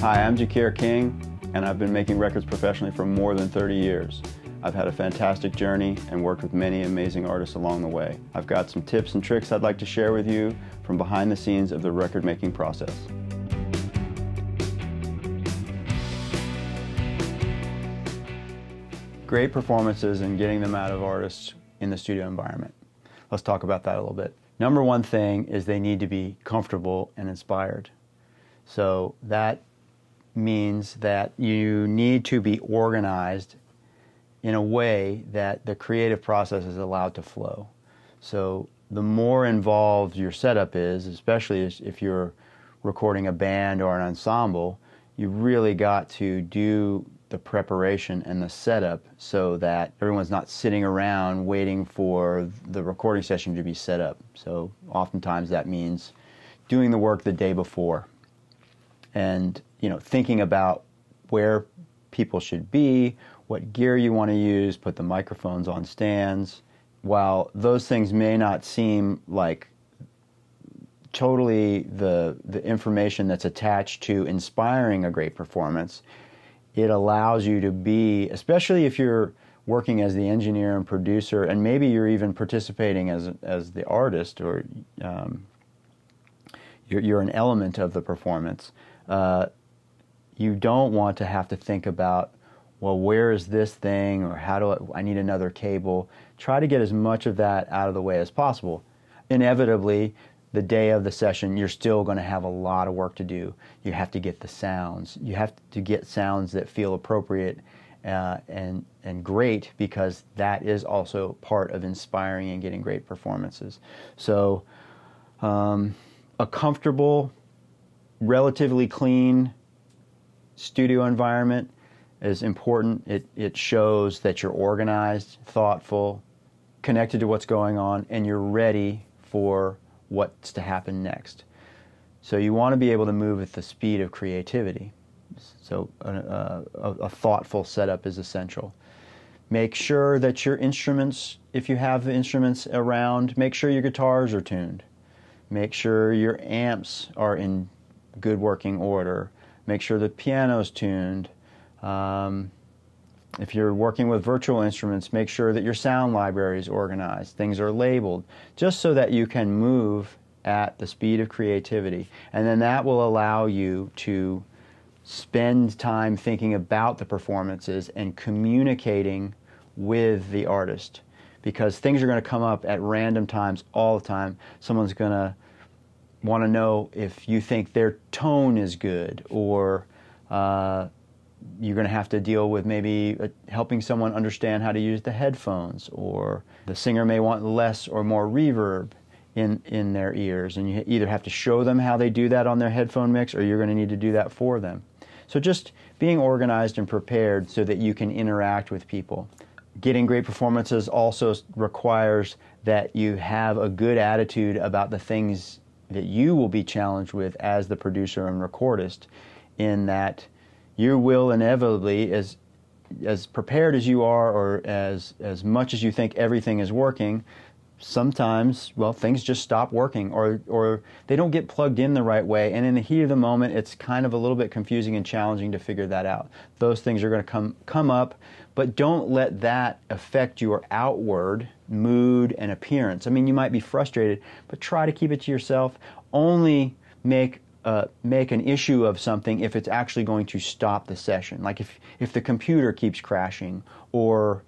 Hi, I'm Jacquire King, and I've been making records professionally for more than 30 years. I've had a fantastic journey and worked with many amazing artists along the way. I've got some tips and tricks I'd like to share with you from behind the scenes of the record-making process. Great performances and getting them out of artists in the studio environment. Let's talk about that a little bit. Number one thing is they need to be comfortable and inspired. So that means that you need to be organized in a way that the creative process is allowed to flow. So the more involved your setup is, especially if you're recording a band or an ensemble, you really got to do the preparation and the setup so that everyone's not sitting around waiting for the recording session to be set up. So oftentimes that means doing the work the day before and thinking about where people should be, what gear you want to use, put the microphones on stands. While those things may not seem like totally the information that's attached to inspiring a great performance, it allows you to be, especially if you're working as the engineer and producer, and maybe you're even participating as the artist, or you're an element of the performance. You don't want to have to think about, well, where is this thing, or how do I need another cable. Try to get as much of that out of the way as possible. Inevitably, the day of the session, you're still going to have a lot of work to do. You have to get the sounds. You have to get sounds that feel appropriate and great, because that is also part of inspiring and getting great performances. So a comfortable, relatively clean studio environment is important. It shows that you're organized, thoughtful, connected to what's going on, and you're ready for what's to happen next. So you want to be able to move at the speed of creativity. So a thoughtful setup is essential. Make sure that your instruments, if you have instruments around, make sure your guitars are tuned. Make sure your amps are in good working order. Make sure the piano's tuned. If you're working with virtual instruments, make sure that your sound library is organized, things are labeled, just so that you can move at the speed of creativity. And then that will allow you to spend time thinking about the performances and communicating with the artist, because things are going to come up at random times all the time. Someone's going to want to know if you think their tone is good, or you're going to have to deal with maybe helping someone understand how to use the headphones, or the singer may want less or more reverb in their ears, and you either have to show them how they do that on their headphone mix, or you're going to need to do that for them. So just being organized and prepared so that you can interact with people. Getting great performances also requires that you have a good attitude about the things that you will be challenged with as the producer and recordist, in that you will inevitably, as prepared as you are, or as much as you think everything is working, sometimes, well, things just stop working, or they don't get plugged in the right way, and in the heat of the moment, it's kind of a little bit confusing and challenging to figure that out. Those things are going to come up, but don't let that affect your outward mood and appearance. I mean, you might be frustrated, but try to keep it to yourself. Only make an issue of something if it's actually going to stop the session. Like if the computer keeps crashing, or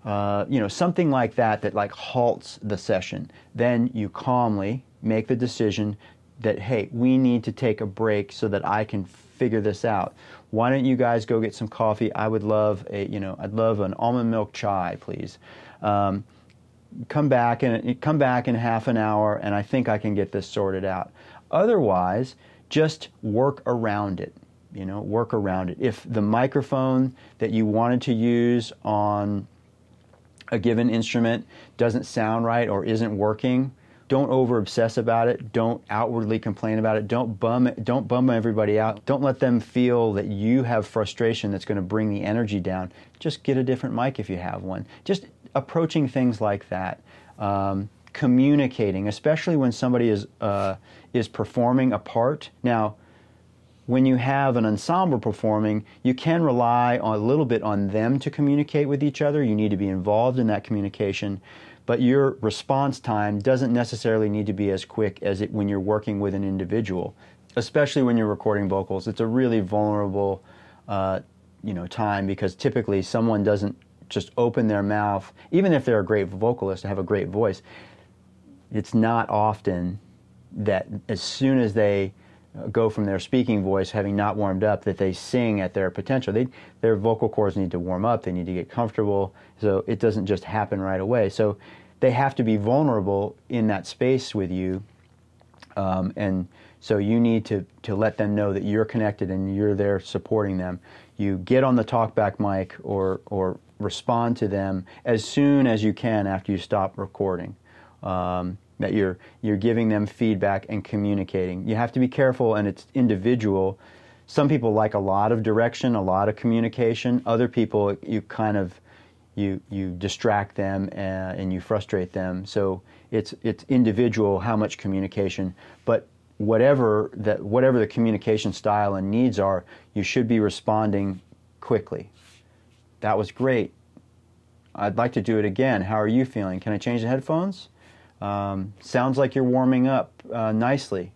something like that like halts the session, then you calmly make the decision that, hey, we need to take a break so that I can figure this out. Why don't you guys go get some coffee? I would love I'd love an almond milk chai, please. Come back in half an hour, and I think I can get this sorted out. Otherwise, just work around it. Work around it. If the microphone that you wanted to use on a given instrument doesn't sound right or isn't working, don't over-obsess about it. Don't outwardly complain about it. Don't bum everybody out. Don't let them feel that you have frustration that's going to bring the energy down. Just get a different mic if you have one. Just approaching things like that. Communicating, especially when somebody is performing a part. Now, when you have an ensemble performing, you can rely a little bit on them to communicate with each other. You need to be involved in that communication, but your response time doesn't necessarily need to be as quick as when you're working with an individual, especially when you're recording vocals. It's a really vulnerable time, because typically someone doesn't just open their mouth, even if they're a great vocalist and have a great voice. It's not often that as soon as they go from their speaking voice, having not warmed up, that they sing at their potential. Their vocal cords need to warm up, they need to get comfortable, so it doesn't just happen right away. So they have to be vulnerable in that space with you, and so you need to let them know that you're connected and you're there supporting them. You get on the talkback mic or respond to them as soon as you can after you stop recording. That you're giving them feedback and communicating. You have to be careful, and it's individual. Some people like a lot of direction, a lot of communication. Other people, you distract them and you frustrate them. So it's individual how much communication. But whatever the communication style and needs are, you should be responding quickly. That was great. I'd like to do it again. How are you feeling? Can I change the headphones? Sounds like you're warming up nicely.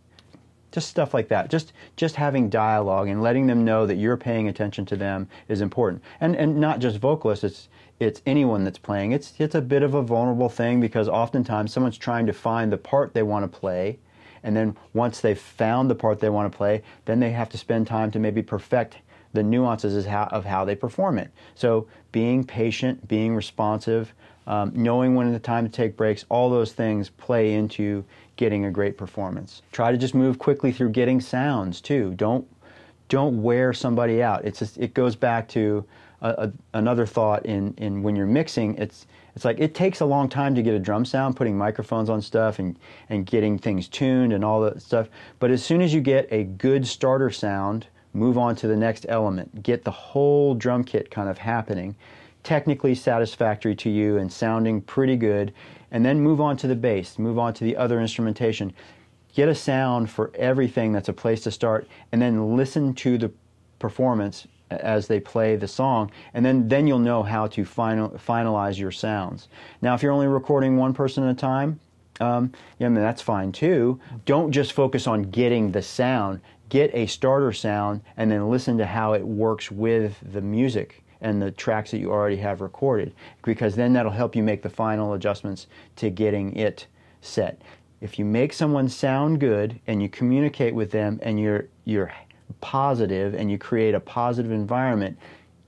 Just stuff like that. Just having dialogue and letting them know that you're paying attention to them is important. And not just vocalists, it's anyone that's playing. It's a bit of a vulnerable thing, because oftentimes someone's trying to find the part they want to play, and then once they've found the part they want to play, then they have to spend time to maybe perfect the nuances of how they perform it. So being patient, being responsive, knowing when the time to take breaks, all those things play into getting a great performance. Try to just move quickly through getting sounds too. Don't wear somebody out. It goes back to another thought in when you're mixing. It's like it takes a long time to get a drum sound, putting microphones on stuff and getting things tuned and all that stuff. But as soon as you get a good starter sound, move on to the next element. Get the whole drum kit kind of happening, technically satisfactory to you and sounding pretty good, and then move on to the bass, move on to the other instrumentation. Get a sound for everything that's a place to start, and then listen to the performance as they play the song, and then you'll know how to finalize your sounds. Now, if you're only recording one person at a time, that's fine too. Don't just focus on getting the sound. Get a starter sound and then listen to how it works with the music and the tracks that you already have recorded, because then that'll help you make the final adjustments to getting it set. If you make someone sound good and you communicate with them and you're positive and you create a positive environment,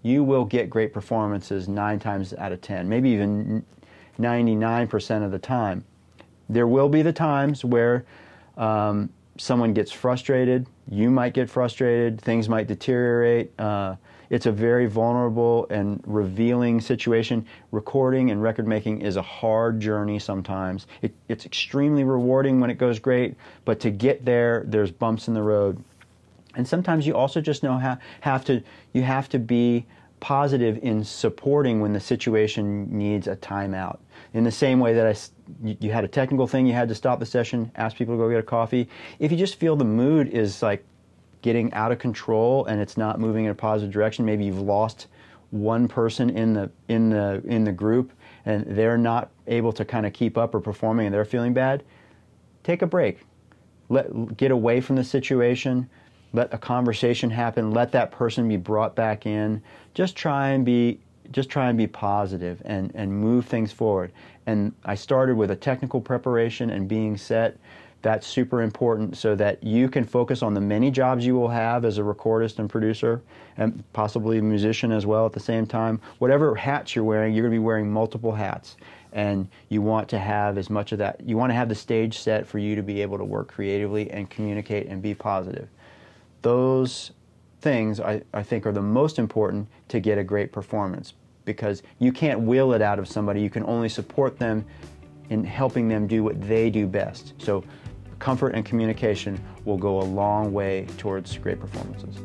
you will get great performances 9 times out of 10, maybe even 99% of the time. There will be the times where someone gets frustrated, you might get frustrated, things might deteriorate. It's a very vulnerable and revealing situation. Recording and record making is a hard journey sometimes. It's extremely rewarding when it goes great, but to get there, there's bumps in the road. And sometimes you also just have to be positive in supporting when the situation needs a timeout. In the same way that you had a technical thing, you had to stop the session, ask people to go get a coffee. If you just feel the mood is like getting out of control and it's not moving in a positive direction, maybe you've lost one person in the group and they're not able to kind of keep up or performing and they're feeling bad, take a break. Get away from the situation. Let a conversation happen. Let that person be brought back in. Just try and be positive and move things forward. And I started with a technical preparation and being set. That's super important so that you can focus on the many jobs you will have as a recordist and producer, and possibly a musician as well at the same time. Whatever hats you're wearing, you're going to be wearing multiple hats. And you want to have as much of that. You want to have the stage set for you to be able to work creatively and communicate and be positive. Those things, I think, are the most important to get a great performance, because you can't will it out of somebody. You can only support them in helping them do what they do best. So comfort and communication will go a long way towards great performances.